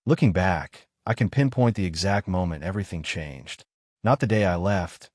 Looking back, I can pinpoint the exact moment everything changed. Not the day I left,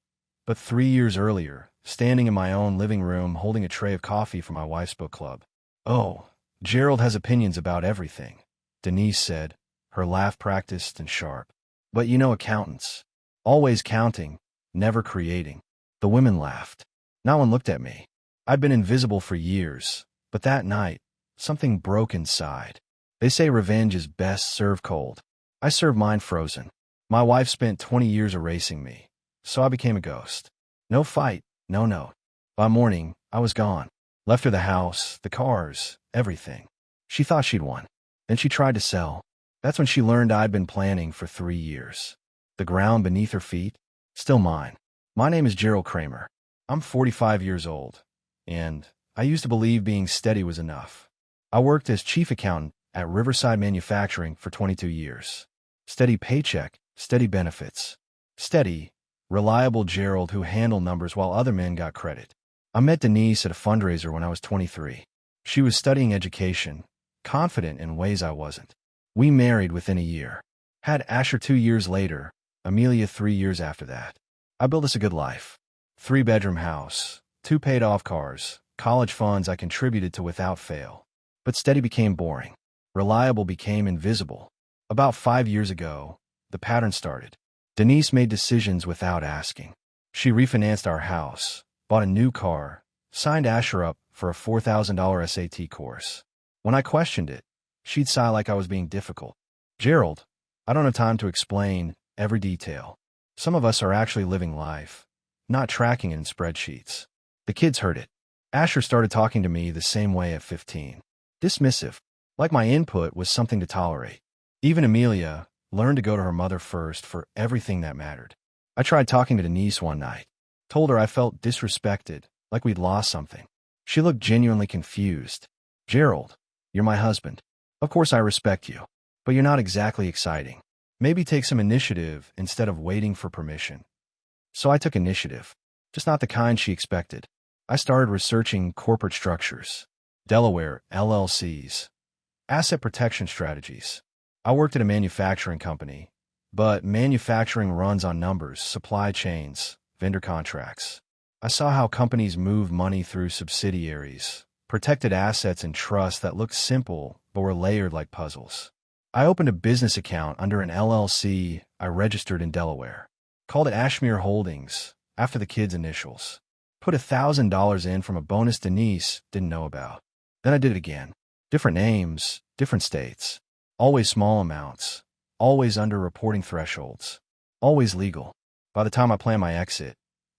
but 3 years earlier, standing in my own living room holding a tray of coffee for my wife's book club. "Oh, Gerald has opinions about everything," Denise said, her laugh practiced and sharp. "But you know accountants. Always counting, never creating." The women laughed. No one looked at me. I'd been invisible for years, but that night, something broke inside. They say revenge is best served cold. I served mine frozen. My wife spent 20 years erasing me, so I became a ghost. No fight, no note. By morning, I was gone. Left her the house, the cars, everything. She thought she'd won. Then she tried to sell. That's when she learned I'd been planning for 3 years. The ground beneath her feet, still mine. My name is Gerald Kramer. I'm 45 years old, and I used to believe being steady was enough. I worked as chief accountant at Riverside Manufacturing for 22 years. Steady paycheck, steady benefits. Steady, reliable Gerald who handled numbers while other men got credit. I met Denise at a fundraiser when I was 23. She was studying education, confident in ways I wasn't. We married within a year. Had Asher 2 years later, Amelia 3 years after that. I built us a good life. 3-bedroom house, 2 paid-off cars, college funds I contributed to without fail. But steady became boring. Reliable became invisible. About 5 years ago, the pattern started. Denise made decisions without asking. She refinanced our house, bought a new car, signed Asher up for a $4,000 SAT course. When I questioned it, she'd sigh like I was being difficult. "Gerald, I don't have time to explain every detail. Some of us are actually living life, not tracking it in spreadsheets." The kids heard it. Asher started talking to me the same way at 15. Dismissive, like my input was something to tolerate. Even Amelia learned to go to her mother first for everything that mattered. I tried talking to Denise one night. Told her I felt disrespected, like we'd lost something. She looked genuinely confused. "Gerald, you're my husband. Of course I respect you, but you're not exactly exciting. Maybe take some initiative instead of waiting for permission." So I took initiative, just not the kind she expected. I started researching corporate structures, Delaware LLCs, asset protection strategies. I worked at a manufacturing company, but manufacturing runs on numbers, supply chains, vendor contracts. I saw how companies move money through subsidiaries, protected assets and trusts that looked simple but were layered like puzzles. I opened a business account under an LLC I registered in Delaware. Called it Ashmere Holdings, after the kids' initials. Put $1,000 in from a bonus Denise didn't know about. Then I did it again. Different names, different states. Always small amounts. Always under reporting thresholds. Always legal. By the time I planned my exit,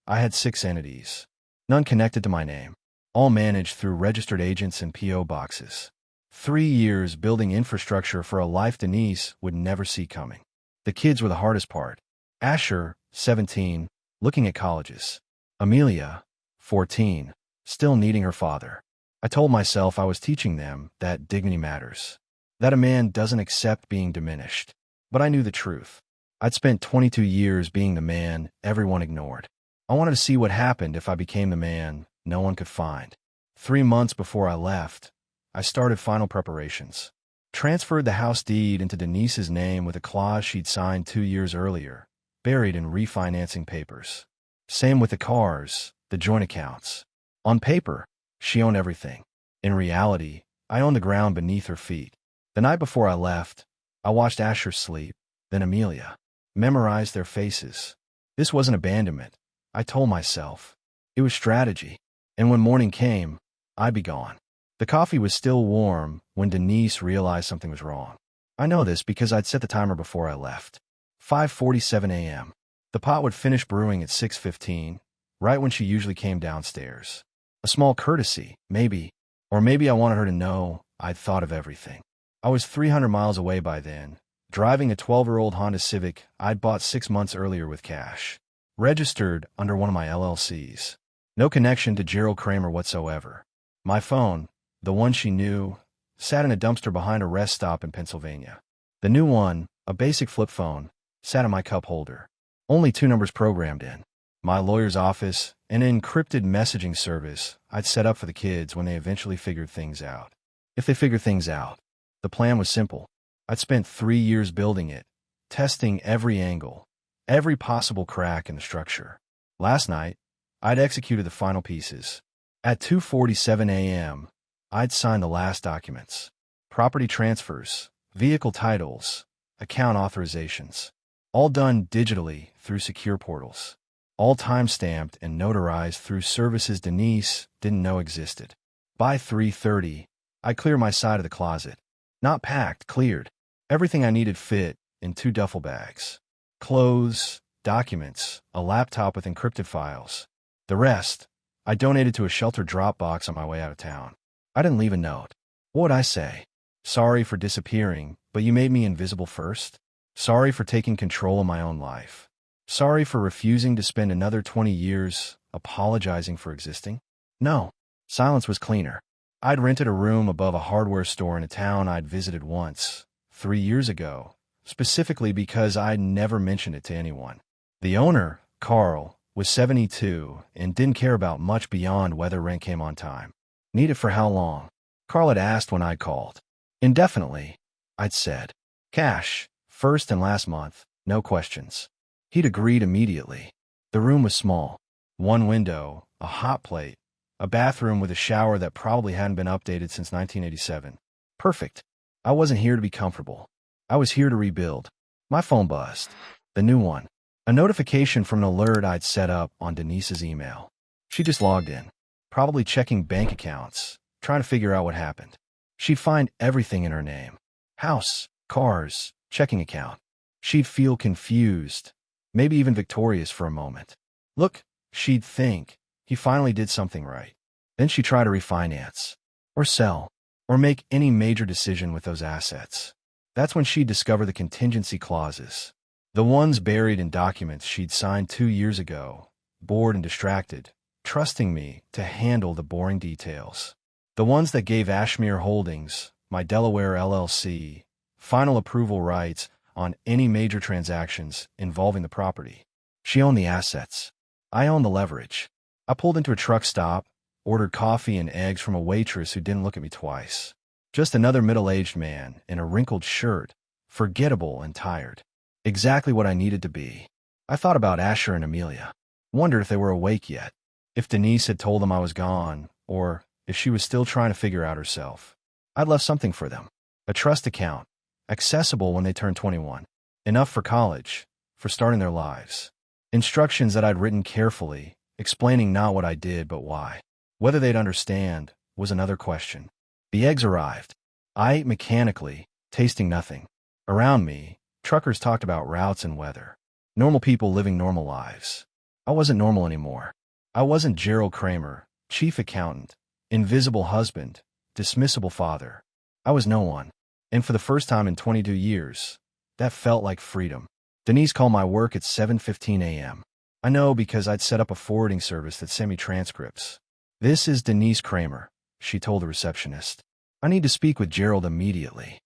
I had 6 entities. None connected to my name. All managed through registered agents and P.O. boxes. 3 years building infrastructure for a life Denise would never see coming. The kids were the hardest part. Asher, 17, looking at colleges. Amelia, 14, still needing her father. I told myself I was teaching them that dignity matters, that a man doesn't accept being diminished. But I knew the truth. I'd spent 22 years being the man everyone ignored. I wanted to see what happened if I became the man no one could find. 3 months before I left, I started final preparations. Transferred the house deed into Denise's name with a clause she'd signed 2 years earlier, buried in refinancing papers. Same with the cars, the joint accounts. On paper, she owned everything. In reality, I owned the ground beneath her feet. The night before I left, I watched Asher sleep, then Amelia. Memorized their faces. This wasn't abandonment, I told myself. It was strategy. And when morning came, I'd be gone. The coffee was still warm when Denise realized something was wrong. I know this because I'd set the timer before I left. 5:47 a.m. The pot would finish brewing at 6:15, right when she usually came downstairs. A small courtesy, maybe. Or maybe I wanted her to know I'd thought of everything. I was 300 miles away by then, driving a 12-year-old Honda Civic I'd bought 6 months earlier with cash. Registered under one of my LLCs. No connection to Gerald Kramer whatsoever. My phone, the one she knew, sat in a dumpster behind a rest stop in Pennsylvania. The new one, a basic flip phone, sat in my cup holder. Only 2 numbers programmed in. My lawyer's office, and an encrypted messaging service I'd set up for the kids when they eventually figured things out. If they figured things out. The plan was simple. I'd spent 3 years building it, testing every angle, every possible crack in the structure. Last night, I'd executed the final pieces. At 2:47 a.m., I'd signed the last documents. Property transfers, vehicle titles, account authorizations. All done digitally through secure portals. All time-stamped and notarized through services Denise didn't know existed. By 3:30, I cleared my side of the closet. Not packed, cleared. Everything I needed fit in 2 duffel bags. Clothes, documents, a laptop with encrypted files. The rest, I donated to a sheltered drop box on my way out of town. I didn't leave a note. What would I say? Sorry for disappearing, but you made me invisible first? Sorry for taking control of my own life. Sorry for refusing to spend another 20 years apologizing for existing? No. Silence was cleaner. I'd rented a room above a hardware store in a town I'd visited once, 3 years ago, specifically because I'd never mentioned it to anyone. The owner, Carl, was 72 and didn't care about much beyond whether rent came on time. Need it for how long? Carl had asked when I called. Indefinitely, I'd said. Cash, first and last month, no questions. He'd agreed immediately. The room was small. 1 window, a hot plate, a bathroom with a shower that probably hadn't been updated since 1987. Perfect. I wasn't here to be comfortable. I was here to rebuild. My phone buzzed. The new one. A notification from an alert I'd set up on Denise's email. She just logged in, probably checking bank accounts, trying to figure out what happened. She'd find everything in her name. House, cars, checking account. She'd feel confused, maybe even victorious for a moment. Look, she'd think, he finally did something right. Then she'd try to refinance, or sell, or make any major decision with those assets. That's when she'd discover the contingency clauses. The ones buried in documents she'd signed 2 years ago, bored and distracted, trusting me to handle the boring details. The ones that gave Ashmere Holdings, my Delaware LLC, final approval rights on any major transactions involving the property. She owned the assets. I owned the leverage. I pulled into a truck stop, ordered coffee and eggs from a waitress who didn't look at me twice. Just another middle-aged man in a wrinkled shirt, forgettable and tired. Exactly what I needed to be. I thought about Asher and Amelia. Wondered if they were awake yet. If Denise had told them I was gone, or if she was still trying to figure out herself. I'd left something for them. A trust account, accessible when they turned 21. Enough for college, for starting their lives. Instructions that I'd written carefully, explaining not what I did but why. Whether they'd understand was another question. The eggs arrived. I ate mechanically, tasting nothing. Around me, truckers talked about routes and weather. Normal people living normal lives. I wasn't normal anymore. I wasn't Gerald Kramer, chief accountant, invisible husband, dismissible father. I was no one. And for the first time in 22 years, that felt like freedom. Denise called my work at 7:15 a.m. I know because I'd set up a forwarding service that sent me transcripts. This is Denise Kramer, she told the receptionist. I need to speak with Gerald immediately.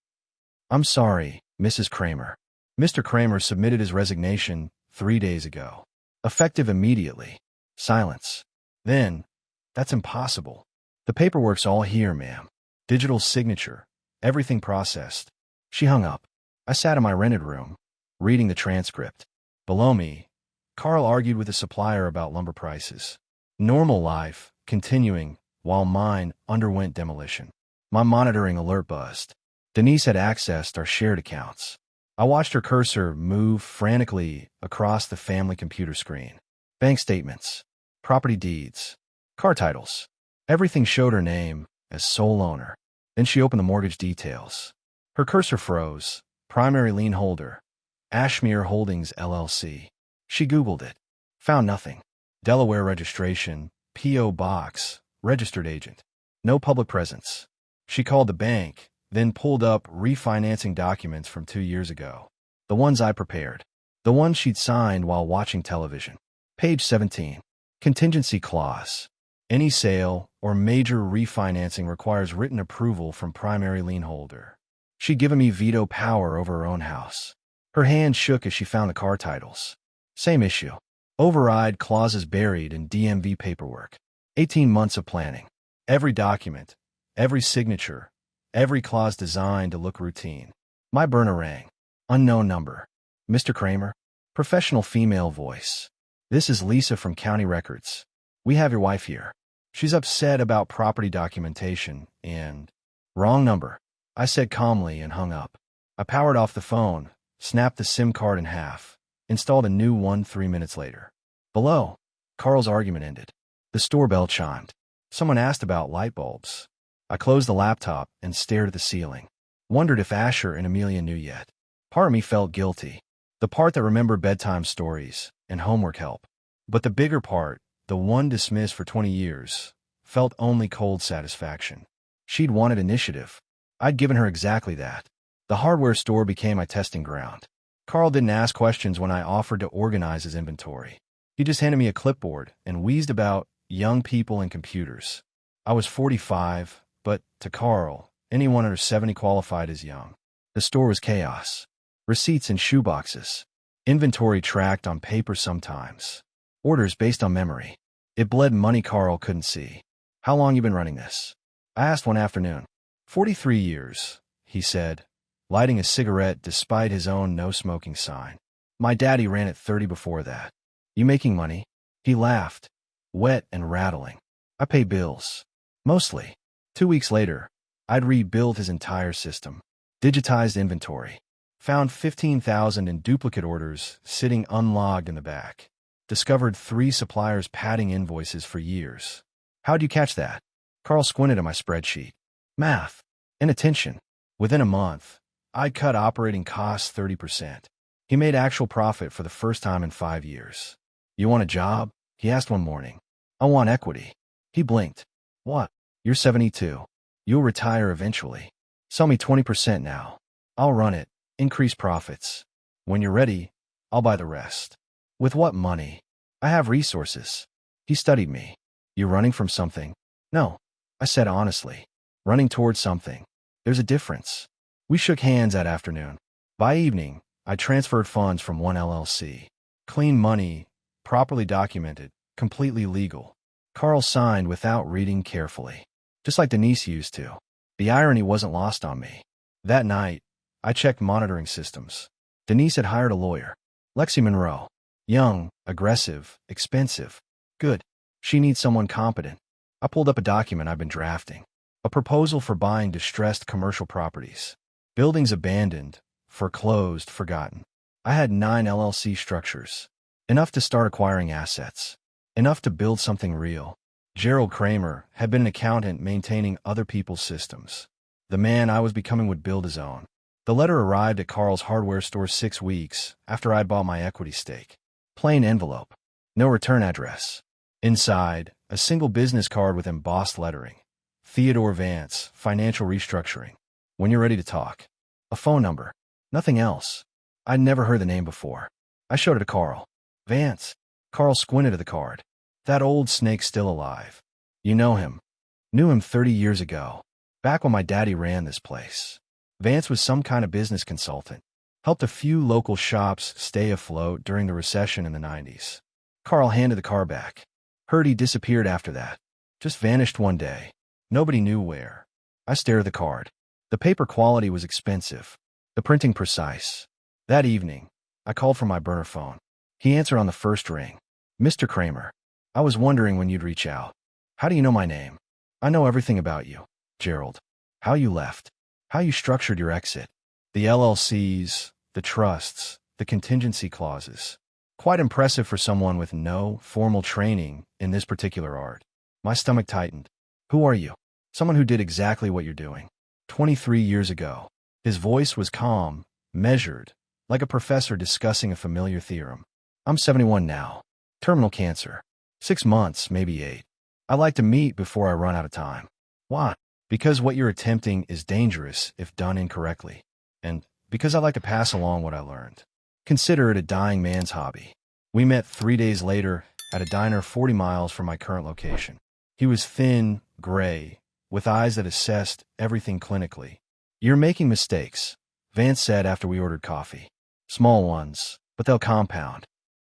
I'm sorry, Mrs. Kramer. Mr. Kramer submitted his resignation 3 days ago. Effective immediately. Silence. Then, that's impossible. The paperwork's all here, ma'am. Digital signature. Everything processed. She hung up. I sat in my rented room, reading the transcript. Below me, Carl argued with the supplier about lumber prices. Normal life, continuing, while mine underwent demolition. My monitoring alert buzzed. Denise had accessed our shared accounts. I watched her cursor move frantically across the family computer screen. Bank statements, property deeds, car titles. Everything showed her name as sole owner. Then she opened the mortgage details. Her cursor froze. Primary lien holder, Ashmere Holdings, LLC. She Googled it. Found nothing. Delaware registration, P.O. Box, registered agent. No public presence. She called the bank, then pulled up refinancing documents from 2 years ago. The ones I prepared. The ones she'd signed while watching television. Page 17. Contingency clause. Any sale or major refinancing requires written approval from primary lien holder. She'd given me veto power over her own house. Her hand shook as she found the car titles. Same issue. Override clauses buried in DMV paperwork. 18 months of planning. Every document, every signature, every clause designed to look routine. My burner rang. Unknown number. Mr. Kramer? Professional female voice. This is Lisa from County Records. We have your wife here. She's upset about property documentation and... Wrong number. I said calmly and hung up. I powered off the phone, snapped the SIM card in half, installed a new one 3 minutes later. Below, Carl's argument ended. The store bell chimed. Someone asked about light bulbs. I closed the laptop and stared at the ceiling. Wondered if Asher and Amelia knew yet. Part of me felt guilty. The part that remembered bedtime stories and homework help. But the bigger part, the one dismissed for 20 years, felt only cold satisfaction. She'd wanted initiative. I'd given her exactly that. The hardware store became my testing ground. Carl didn't ask questions when I offered to organize his inventory. He just handed me a clipboard and wheezed about young people and computers. I was 45, but to Carl, anyone under 70 qualified as young. The store was chaos. Receipts in shoeboxes. Inventory tracked on paper sometimes. Orders based on memory. It bled money Carl couldn't see. How long you been running this? I asked one afternoon. 43 years, he said, lighting a cigarette despite his own no-smoking sign. My daddy ran at 30 before that. You making money? He laughed, wet and rattling. I pay bills. Mostly. 2 weeks later, I'd rebuilt his entire system. Digitized inventory. Found 15,000 in duplicate orders sitting unlogged in the back. Discovered 3 suppliers padding invoices for years. How'd you catch that? Carl squinted at my spreadsheet. Math. Inattention. Within a month, I'd cut operating costs 30%. He made actual profit for the first time in 5 years. You want a job? He asked one morning. I want equity. He blinked. What? You're 72. You'll retire eventually. Sell me 20% now. I'll run it. Increase profits. When you're ready, I'll buy the rest. With what money? I have resources. He studied me. You running from something? No. I said honestly. Running towards something. There's a difference. We shook hands that afternoon. By evening, I transferred funds from one LLC. Clean money, properly documented, completely legal. Carl signed without reading carefully. Just like Denise used to. The irony wasn't lost on me. That night, I checked monitoring systems. Denise had hired a lawyer. Lexi Monroe. Young, aggressive, expensive. Good. She needs someone competent. I pulled up a document I've been drafting. A proposal for buying distressed commercial properties. Buildings abandoned, foreclosed, forgotten. I had 9 LLC structures. Enough to start acquiring assets. Enough to build something real. Gerald Kramer had been an accountant maintaining other people's systems. The man I was becoming would build his own. The letter arrived at Carl's hardware store 6 weeks after I'd bought my equity stake. Plain envelope. No return address. Inside, a single business card with embossed lettering. Theodore Vance, Financial Restructuring. When you're ready to talk. A phone number. Nothing else. I'd never heard the name before. I showed it to Carl. Vance. Carl squinted at the card. That old snake's still alive. You know him. Knew him 30 years ago. Back when my daddy ran this place. Vance was some kind of business consultant. Helped a few local shops stay afloat during the recession in the 90s. Carl handed the car back. Heard he disappeared after that. Just vanished one day. Nobody knew where. I stared at the card. The paper quality was expensive. The printing precise. That evening, I called from my burner phone. He answered on the first ring. Mr. Kramer. I was wondering when you'd reach out. How do you know my name? I know everything about you, Gerald. How you left. How you structured your exit. The LLCs, the trusts, the contingency clauses. Quite impressive for someone with no formal training in this particular art. My stomach tightened. Who are you? Someone who did exactly what you're doing. 23 years ago. His voice was calm, measured, like a professor discussing a familiar theorem. I'm 71 now. Terminal cancer. 6 months, maybe 8. I like to meet before I run out of time. Why? Because what you're attempting is dangerous if done incorrectly. And because I like to pass along what I learned. Consider it a dying man's hobby. We met 3 days later at a diner 40 miles from my current location. He was thin, gray, with eyes that assessed everything clinically. You're making mistakes, Vance said after we ordered coffee. Small ones, but they'll compound.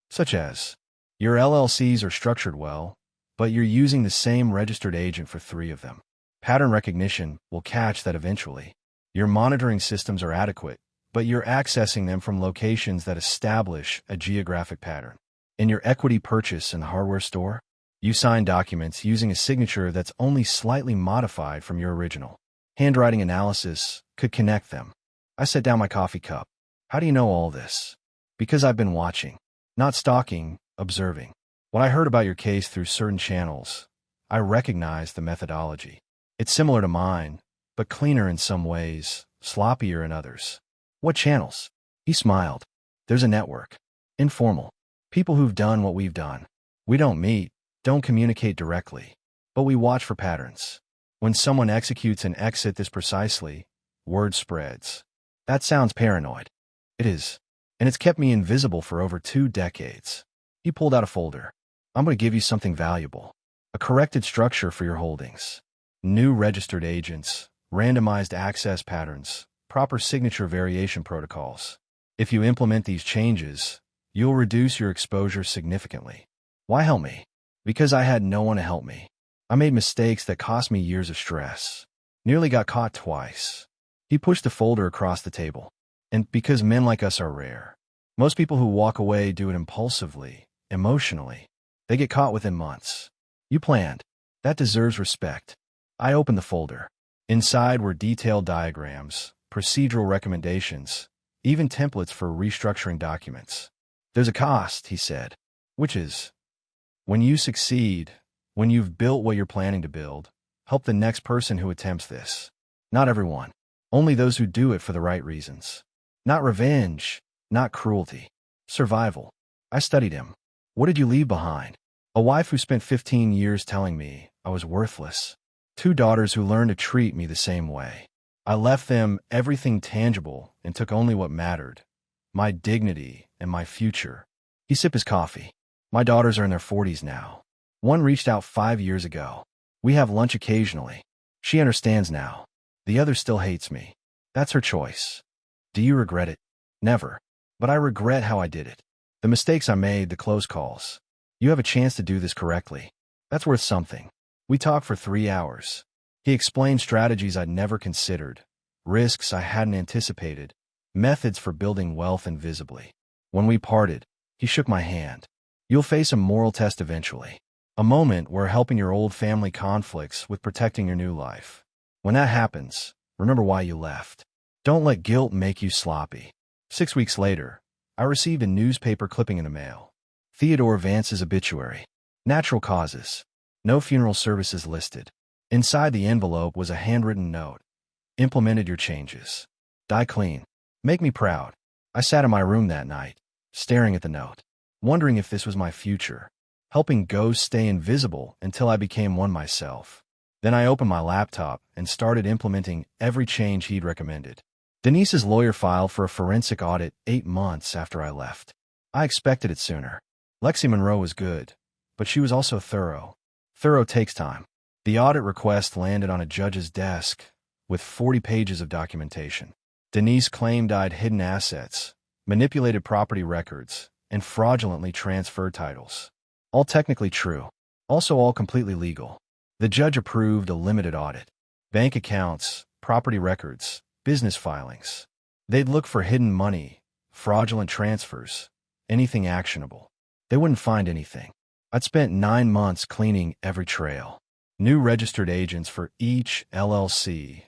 Such as, your LLCs are structured well, but you're using the same registered agent for 3 of them. Pattern recognition will catch that eventually. Your monitoring systems are adequate, but you're accessing them from locations that establish a geographic pattern. In your equity purchase in the hardware store, you sign documents using a signature that's only slightly modified from your original. Handwriting analysis could connect them. I set down my coffee cup. How do you know all this? Because I've been watching. Not stalking, observing. When I heard about your case through certain channels, I recognized the methodology. It's similar to mine, but cleaner in some ways, sloppier in others. What channels? He smiled. There's a network. Informal. People who've done what we've done. We don't meet, don't communicate directly, but we watch for patterns. When someone executes an exit this precisely, word spreads. That sounds paranoid. It is. And it's kept me invisible for over 2 decades. He pulled out a folder. I'm going to give you something valuable. A corrected structure for your holdings. New registered agents, randomized access patterns, proper signature variation protocols. If you implement these changes, you'll reduce your exposure significantly. Why help me? Because I had no one to help me. I made mistakes that cost me years of stress. Nearly got caught twice. He pushed the folder across the table. And because men like us are rare. Most people who walk away do it impulsively, emotionally. They get caught within months. You planned. That deserves respect. I opened the folder. Inside were detailed diagrams, procedural recommendations, even templates for restructuring documents. There's a cost, he said. Which is, when you succeed, when you've built what you're planning to build, help the next person who attempts this. Not everyone. Only those who do it for the right reasons. Not revenge, not cruelty. Survival. I studied him. What did you leave behind? A wife who spent 15 years telling me I was worthless. 2 daughters who learned to treat me the same way. I left them everything tangible and took only what mattered. My dignity and my future. He sipped his coffee. My daughters are in their 40s now. One reached out 5 years ago. We have lunch occasionally. She understands now. The other still hates me. That's her choice. Do you regret it? Never. But I regret how I did it. The mistakes I made, the close calls. You have a chance to do this correctly. That's worth something. We talked for 3 hours. He explained strategies I'd never considered, risks I hadn't anticipated, methods for building wealth invisibly. When we parted, he shook my hand. You'll face a moral test eventually. A moment where helping your old family conflicts with protecting your new life. When that happens, remember why you left. Don't let guilt make you sloppy. 6 weeks later, I received a newspaper clipping in the mail. Theodore Vance's obituary. Natural causes. No funeral services listed. Inside the envelope was a handwritten note. Implemented your changes. Die clean. Make me proud. I sat in my room that night, staring at the note, wondering if this was my future, helping ghosts stay invisible until I became one myself. Then I opened my laptop and started implementing every change he'd recommended. Denise's lawyer filed for a forensic audit 8 months after I left. I expected it sooner. Lexi Monroe was good, but she was also thorough. Thorough takes time. The audit request landed on a judge's desk with 40 pages of documentation. Denise claimed I'd hidden assets, manipulated property records, and fraudulently transferred titles. All technically true. Also all completely legal. The judge approved a limited audit. Bank accounts, property records, business filings. They'd look for hidden money, fraudulent transfers, anything actionable. They wouldn't find anything. I'd spent 9 months cleaning every trail. New registered agents for each LLC,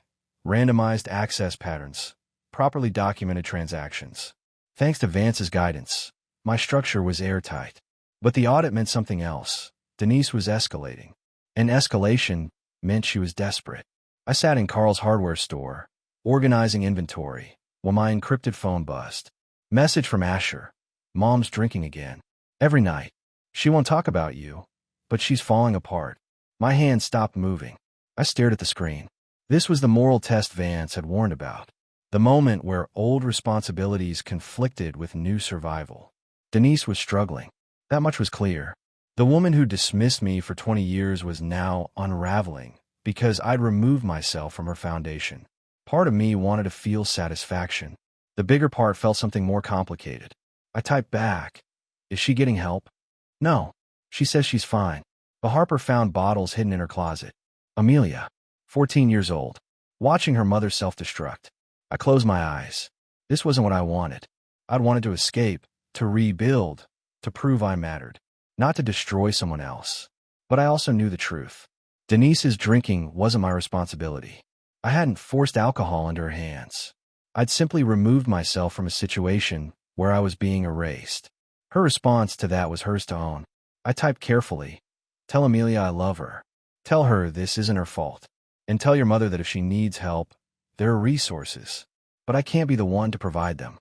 randomized access patterns, properly documented transactions. Thanks to Vance's guidance, my structure was airtight. But the audit meant something else. Denise was escalating. And escalation meant she was desperate. I sat in Carl's hardware store, organizing inventory, while my encrypted phone buzzed. Message from Asher. Mom's drinking again. Every night. She won't talk about you, but she's falling apart. My hand stopped moving. I stared at the screen. This was the moral test Vance had warned about. The moment where old responsibilities conflicted with new survival. Denise was struggling. That much was clear. The woman who dismissed me for 20 years was now unraveling because I'd removed myself from her foundation. Part of me wanted to feel satisfaction. The bigger part felt something more complicated. I typed back. Is she getting help? No. She says she's fine. But Harper found bottles hidden in her closet. Amelia, 14 years old, watching her mother self-destruct. I closed my eyes. This wasn't what I wanted. I'd wanted to escape, to rebuild, to prove I mattered, not to destroy someone else. But I also knew the truth. Denise's drinking wasn't my responsibility. I hadn't forced alcohol into her hands. I'd simply removed myself from a situation where I was being erased. Her response to that was hers to own. I typed carefully, "Tell Amelia I love her. Tell her this isn't her fault. And tell your mother that if she needs help, there are resources. But I can't be the one to provide them.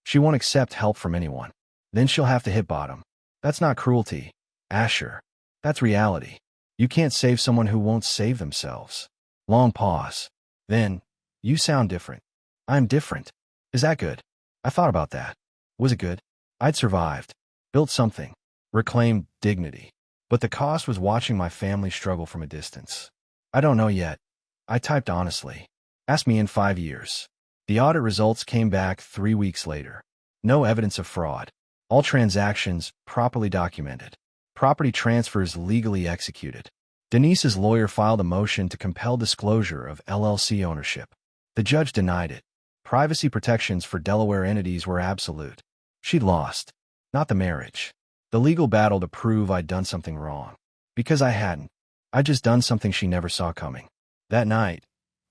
She won't accept help from anyone. Then she'll have to hit bottom. That's not cruelty, Asher. That's reality. You can't save someone who won't save themselves." Long pause. Then, "You sound different." "I'm different. Is that good?" I thought about that. Was it good? I'd survived, built something, reclaimed dignity. But the cost was watching my family struggle from a distance. "I don't know yet." I typed honestly. "Ask me in 5 years." The audit results came back 3 weeks later. No evidence of fraud. All transactions properly documented. Property transfers legally executed. Denise's lawyer filed a motion to compel disclosure of LLC ownership. The judge denied it. Privacy protections for Delaware entities were absolute. She'd lost, not the marriage. The legal battle to prove I'd done something wrong. Because I hadn't. I'd just done something she never saw coming. That night,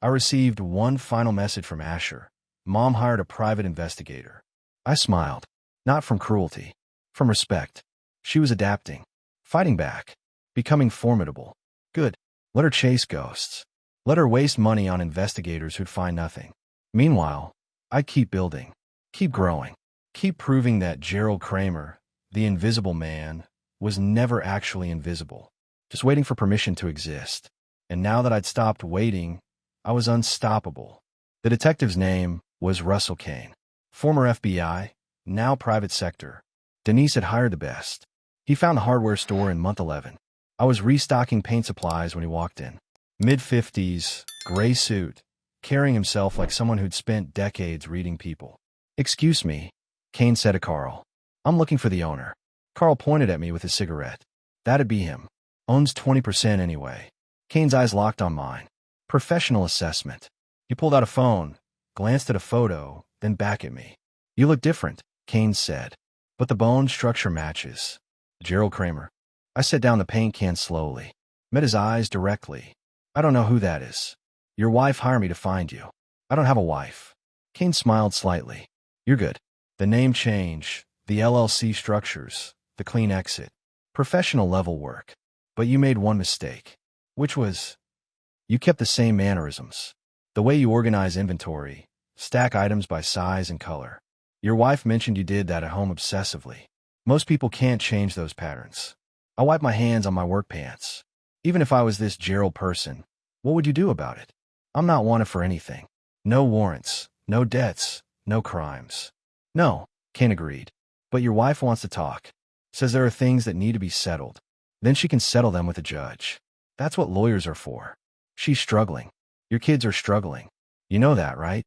I received one final message from Asher. Mom hired a private investigator. I smiled. Not from cruelty. From respect. She was adapting. Fighting back. Becoming formidable. Good. Let her chase ghosts. Let her waste money on investigators who'd find nothing. Meanwhile, I'd keep building. Keep growing. Keep proving that Gerald Kramer, the invisible man, was never actually invisible. Just waiting for permission to exist. And now that I'd stopped waiting, I was unstoppable. The detective's name was Russell Kane. Former FBI, now private sector. Denise had hired the best. He found the hardware store in month 11. I was restocking paint supplies when he walked in. Mid-50s, gray suit, carrying himself like someone who'd spent decades reading people. "Excuse me," Kane said to Carl. "I'm looking for the owner." Carl pointed at me with his cigarette. "That'd be him. Owns 20% anyway." Kane's eyes locked on mine. Professional assessment. He pulled out a phone, glanced at a photo, then back at me. "You look different," Kane said. "But the bone structure matches." "Gerald Kramer." I set down the paint can slowly. Met his eyes directly. "I don't know who that is." "Your wife hired me to find you." "I don't have a wife." Kane smiled slightly. "You're good. The name change, the LLC structures, the clean exit. Professional level work. But you made one mistake." "Which was?" "You kept the same mannerisms. The way you organize inventory, stack items by size and color. Your wife mentioned you did that at home obsessively. Most people can't change those patterns." I wiped my hands on my work pants. "Even if I was this Gerald person, what would you do about it? I'm not wanted for anything. No warrants, no debts, no crimes." "No," Kane agreed. "But your wife wants to talk. Says there are things that need to be settled. Then she can settle them with a judge. That's what lawyers are for. She's struggling. Your kids are struggling. You know that, right?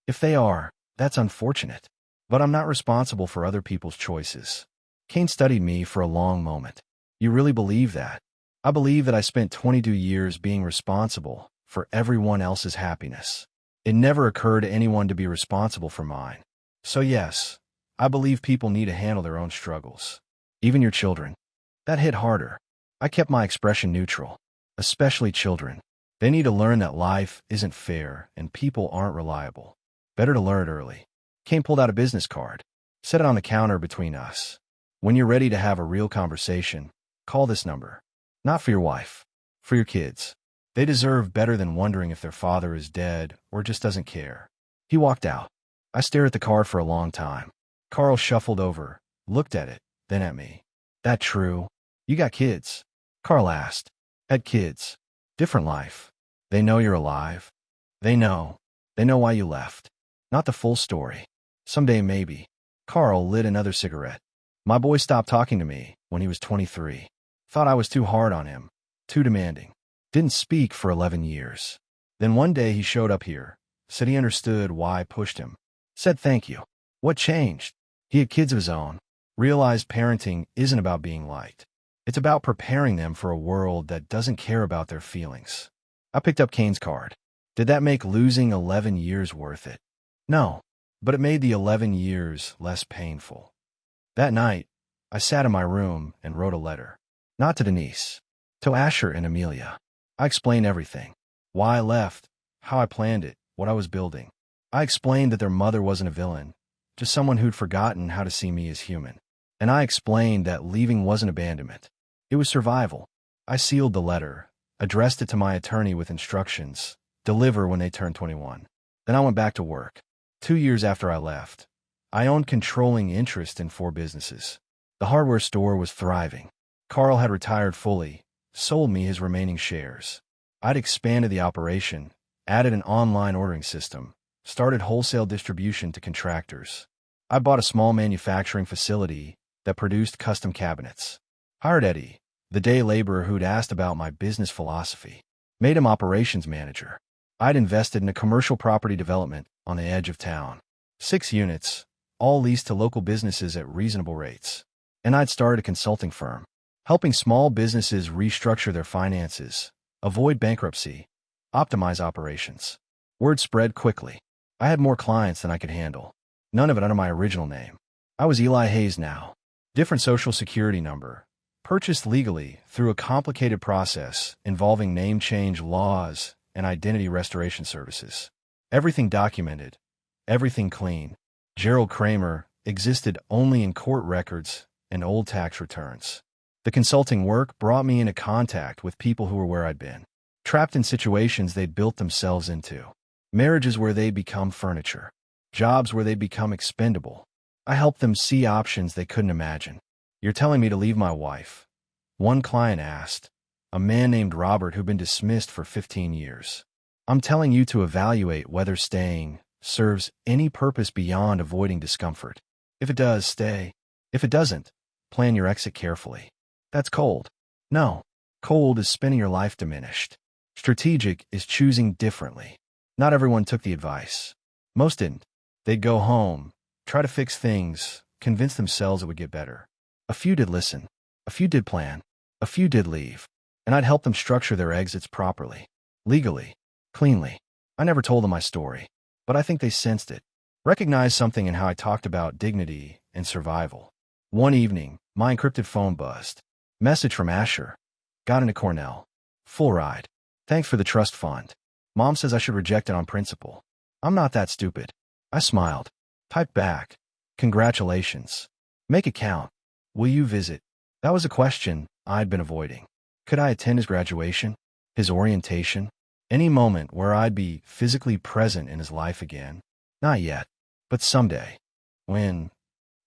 If they are, that's unfortunate. But I'm not responsible for other people's choices." Kane studied me for a long moment. "You really believe that?" "I believe that I spent 22 years being responsible for everyone else's happiness. It never occurred to anyone to be responsible for mine. So yes, I believe people need to handle their own struggles. Even your children." That hit harder. I kept my expression neutral. "Especially children. They need to learn that life isn't fair and people aren't reliable. Better to learn it early." Kane pulled out a business card. Set it on the counter between us. "When you're ready to have a real conversation, call this number. Not for your wife. For your kids. They deserve better than wondering if their father is dead or just doesn't care." He walked out. I stared at the card for a long time. Carl shuffled over, looked at it, then at me. "That true? You got kids?" Carl asked. "Had kids. Different life. They know you're alive. They know. They know why you left. Not the full story. Someday maybe." Carl lit another cigarette. "My boy stopped talking to me when he was 23. Thought I was too hard on him. Too demanding. Didn't speak for 11 years. Then one day he showed up here. Said he understood why I pushed him. Said thank you. What changed? He had kids of his own. Realized parenting isn't about being liked. It's about preparing them for a world that doesn't care about their feelings." I picked up Kane's card. "Did that make losing 11 years worth it?" "No." but it made the 11 years less painful. That night, I sat in my room and wrote a letter. Not to Denise, to Asher and Amelia. I explained everything. Why I left, how I planned it, what I was building. I explained that their mother wasn't a villain, just someone who'd forgotten how to see me as human. And I explained that leaving wasn't abandonment. It was survival. I sealed the letter, addressed it to my attorney with instructions, deliver when they turned 21. Then I went back to work. 2 years after I left, I owned controlling interest in 4 businesses. The hardware store was thriving. Carl had retired fully, sold me his remaining shares. I'd expanded the operation, added an online ordering system, started wholesale distribution to contractors. I bought a small manufacturing facility that produced custom cabinets. Hired Eddie, the day laborer who'd asked about my business philosophy. Made him operations manager. I'd invested in a commercial property development on the edge of town. 6 units, all leased to local businesses at reasonable rates. And I'd started a consulting firm, helping small businesses restructure their finances, avoid bankruptcy, optimize operations. Word spread quickly. I had more clients than I could handle. None of it under my original name. I was Eli Hayes now. Different social security number. Purchased legally through a complicated process involving name change laws and identity restoration services. Everything documented. Everything clean. Gerald Kramer existed only in court records and old tax returns. The consulting work brought me into contact with people who were where I'd been. Trapped in situations they'd built themselves into. Marriages where they become furniture. Jobs where they become expendable. I helped them see options they couldn't imagine. You're telling me to leave my wife? One client asked, a man named Robert who'd been dismissed for 15 years. I'm telling you to evaluate whether staying serves any purpose beyond avoiding discomfort. If it does, stay. If it doesn't, plan your exit carefully. That's cold. No. Cold is spending your life diminished. Strategic is choosing differently. Not everyone took the advice. Most didn't. They'd go home, try to fix things, convince themselves it would get better. A few did listen. A few did plan. A few did leave. And I'd help them structure their exits properly. Legally. Cleanly. I never told them my story. But I think they sensed it. Recognized something in how I talked about dignity and survival. One evening, my encrypted phone buzzed. Message from Asher. Got into Cornell. Full ride. Thanks for the trust fund. Mom says I should reject it on principle. I'm not that stupid. I smiled. Typed back. Congratulations. Make it count. Will you visit? That was a question I'd been avoiding. Could I attend his graduation? His orientation? Any moment where I'd be physically present in his life again? Not yet. But someday. When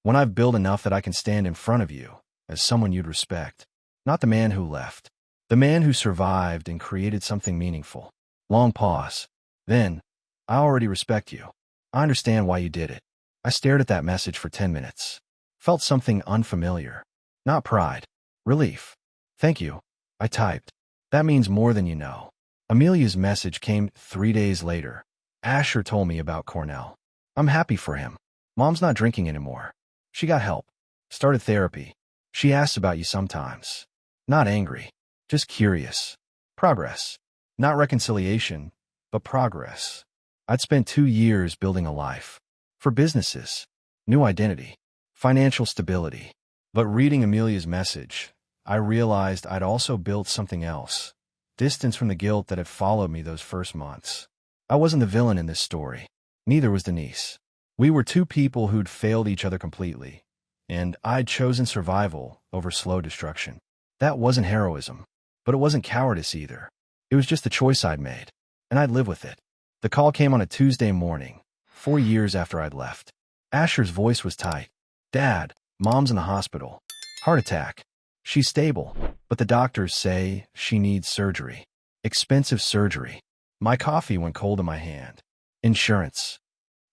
I've built enough that I can stand in front of you as someone you'd respect. Not the man who left. The man who survived and created something meaningful. Long pause. Then, I already respect you. I understand why you did it. I stared at that message for 10 minutes. Felt something unfamiliar. Not pride. Relief. Thank you. I typed. That means more than you know. Amelia's message came 3 days later. Asher told me about Cornell. I'm happy for him. Mom's not drinking anymore. She got help. Started therapy. She asks about you sometimes. Not angry. Just curious. Progress. Not reconciliation, but progress. I'd spent 2 years building a life. For businesses. New identity. Financial stability. But reading Amelia's message, I realized I'd also built something else. Distance from the guilt that had followed me those first months. I wasn't the villain in this story. Neither was Denise. We were 2 people who'd failed each other completely. And I'd chosen survival over slow destruction. That wasn't heroism. But it wasn't cowardice either. It was just the choice I'd made. And I'd live with it. The call came on a Tuesday morning, 4 years after I'd left. Asher's voice was tight. Dad, Mom's in the hospital. Heart attack. She's stable, but the doctors say she needs surgery. Expensive surgery. My coffee went cold in my hand. Insurance.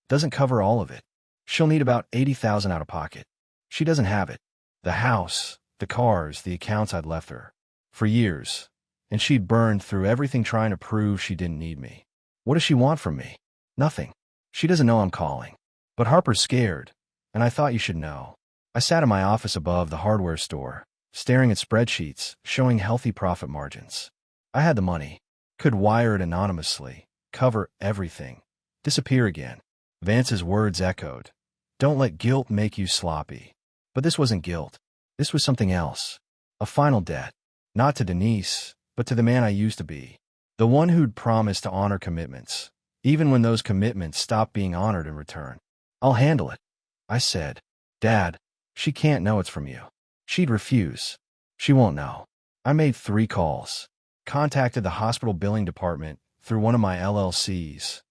Doesn't cover all of it. She'll need about $80,000 out of pocket. She doesn't have it. The house, the cars, the accounts I'd left her. For years. And she'd burned through everything trying to prove she didn't need me. What does she want from me? Nothing. She doesn't know I'm calling. But Harper's scared, and I thought you should know. I sat in my office above the hardware store, staring at spreadsheets showing healthy profit margins. I had the money. Could wire it anonymously, cover everything, disappear again. Vance's words echoed. Don't let guilt make you sloppy. But this wasn't guilt. This was something else. A final debt. Not to Denise, but to the man I used to be. The one who'd promised to honor commitments, even when those commitments stopped being honored in return. I'll handle it, I said. Dad, she can't know it's from you. She'd refuse. She won't know. I made 3 calls. Contacted the hospital billing department through one of my LLCs.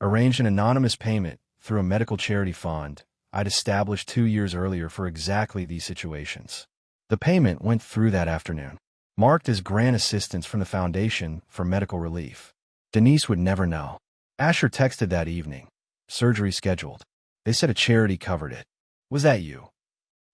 Arranged an anonymous payment through a medical charity fund I'd established 2 years earlier for exactly these situations. The payment went through that afternoon, marked as grant assistance from the Foundation for Medical Relief. Denise would never know. Asher texted that evening. Surgery scheduled. They said a charity covered it. Was that you?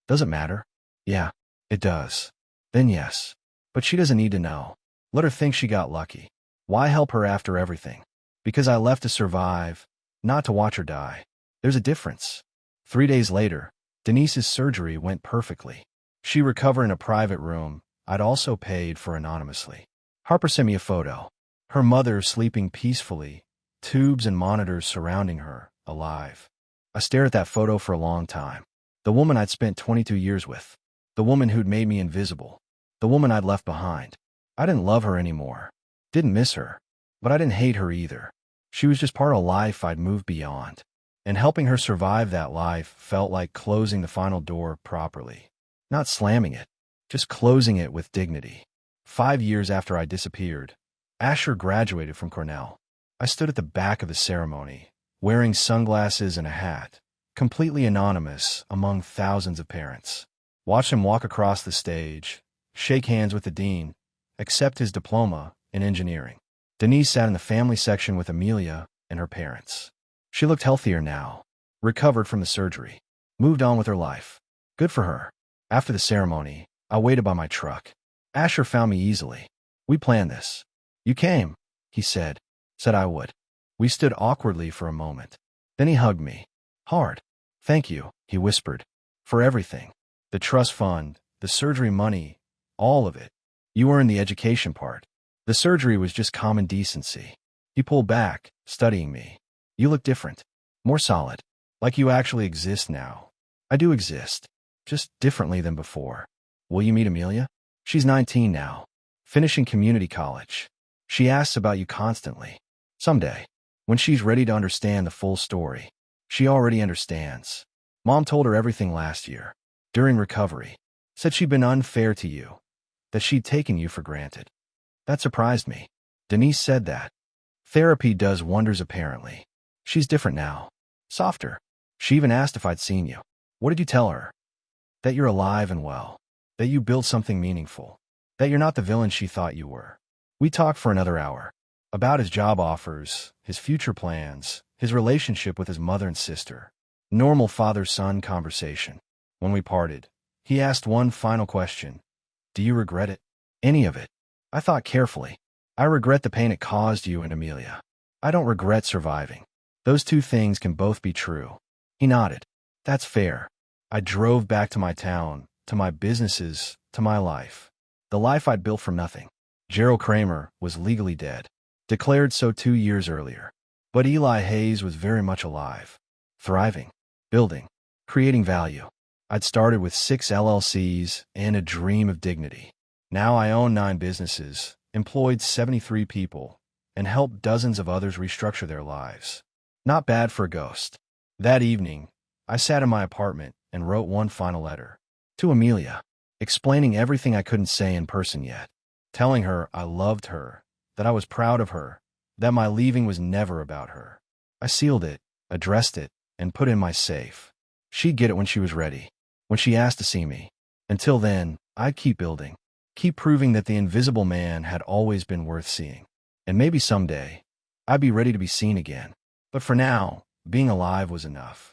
Does it matter? Yeah, it does. Then yes. But she doesn't need to know. Let her think she got lucky. Why help her after everything? Because I left to survive, not to watch her die. There's a difference. 3 days later, Denise's surgery went perfectly. She recovered in a private room I'd also paid for anonymously. Harper sent me a photo. Her mother sleeping peacefully, tubes and monitors surrounding her, alive. I stared at that photo for a long time. The woman I'd spent 22 years with. The woman who'd made me invisible. The woman I'd left behind. I didn't love her anymore. Didn't miss her. But I didn't hate her either. She was just part of a life I'd moved beyond. And helping her survive that life felt like closing the final door properly. Not slamming it, just closing it with dignity. 5 years after I disappeared, Asher graduated from Cornell. I stood at the back of the ceremony, wearing sunglasses and a hat, completely anonymous among thousands of parents. Watched him walk across the stage, shake hands with the dean, accept his diploma in engineering. Denise sat in the family section with Amelia and her parents. She looked healthier now, recovered from the surgery, moved on with her life. Good for her. After the ceremony, I waited by my truck. Asher found me easily. We planned this. You came, he said I would. We stood awkwardly for a moment. Then he hugged me. Hard. Thank you, he whispered. For everything. The trust fund, the surgery money, all of it. You were in the education part. The surgery was just common decency. He pulled back, studying me. You look different. More solid. Like you actually exist now. I do exist. Just differently than before. Will you meet Amelia? She's 19 now. Finishing community college. She asks about you constantly. Someday. When she's ready to understand the full story. She already understands. Mom told her everything last year. During recovery. Said she'd been unfair to you. That she'd taken you for granted. That surprised me. Denise said that. Therapy does wonders apparently. She's different now. Softer. She even asked if I'd seen you. What did you tell her? That you're alive and well. That you built something meaningful. That you're not the villain she thought you were. We talked for another hour. About his job offers, his future plans, his relationship with his mother and sister. Normal father-son conversation. When we parted, he asked one final question. Do you regret it? Any of it? I thought carefully. I regret the pain it caused you and Amelia. I don't regret surviving. Those two things can both be true. He nodded. That's fair. I drove back to my town, to my businesses, to my life. The life I'd built from nothing. Gerald Kramer was legally dead. Declared so 2 years earlier. But Eli Hayes was very much alive. Thriving. Building. Creating value. I'd started with 6 LLCs and a dream of dignity. Now I own 9 businesses, employed 73 people, and helped dozens of others restructure their lives. Not bad for a ghost. That evening, I sat in my apartment and wrote one final letter. To Amelia. Explaining everything I couldn't say in person yet. Telling her I loved her, that I was proud of her, that my leaving was never about her. I sealed it, addressed it, and put it in my safe. She'd get it when she was ready, when she asked to see me. Until then, I'd keep building, keep proving that the invisible man had always been worth seeing. And maybe someday, I'd be ready to be seen again. But for now, being alive was enough.